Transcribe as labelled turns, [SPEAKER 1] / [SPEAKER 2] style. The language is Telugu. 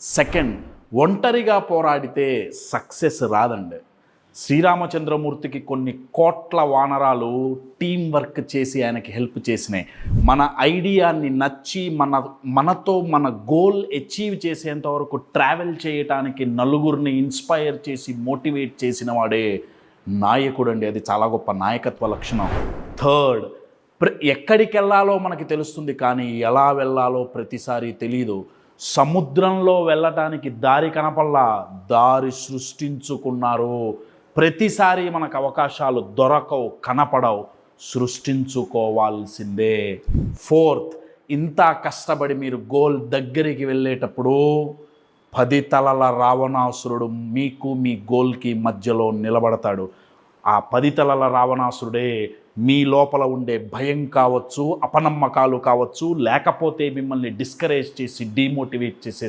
[SPEAKER 1] సెకండ్, ఒంటరిగా పోరాడితే సక్సెస్ రాదండి. శ్రీరామచంద్రమూర్తికి కొన్ని కోట్ల వానరాలు టీం వర్క్ చేసి ఆయనకి హెల్ప్ చేసినాయి. మన ఐడియాని నచ్చి మనతో మన గోల్ అచీవ్ చేసేంత వరకు ట్రావెల్ చేయటానికి నలుగురిని ఇన్స్పైర్ చేసి మోటివేట్ చేసిన వాడే నాయకుడు అండి. అది చాలా గొప్ప నాయకత్వ లక్షణం. థర్డ్, ఎక్కడికి వెళ్ళాలో మనకి తెలుస్తుంది, కానీ ఎలా వెళ్ళాలో ప్రతిసారి తెలియదు. సముద్రంలో వెళ్ళటానికి దారి కనపల్లా, దారి సృష్టించుకున్నారు. ప్రతిసారి మనకు అవకాశాలు దొరకవు, కనపడవు, సృష్టించుకోవాల్సిందే. ఫోర్త్, ఇంత కష్టపడి మీరు గోల్ దగ్గరికి వెళ్ళేటప్పుడు 10 తలల రావణాసురుడు మీకు మీ గోల్కి మధ్యలో నిలబడతాడు. ఆ 10 తలల రావణాసురుడే మీ లోపల ఉండే భయం కావచ్చు, అపనమ్మకాలు కావచ్చు, లేకపోతే మిమ్మల్ని డిస్కరేజ్ చేసి డీమోటివేట్ చేసే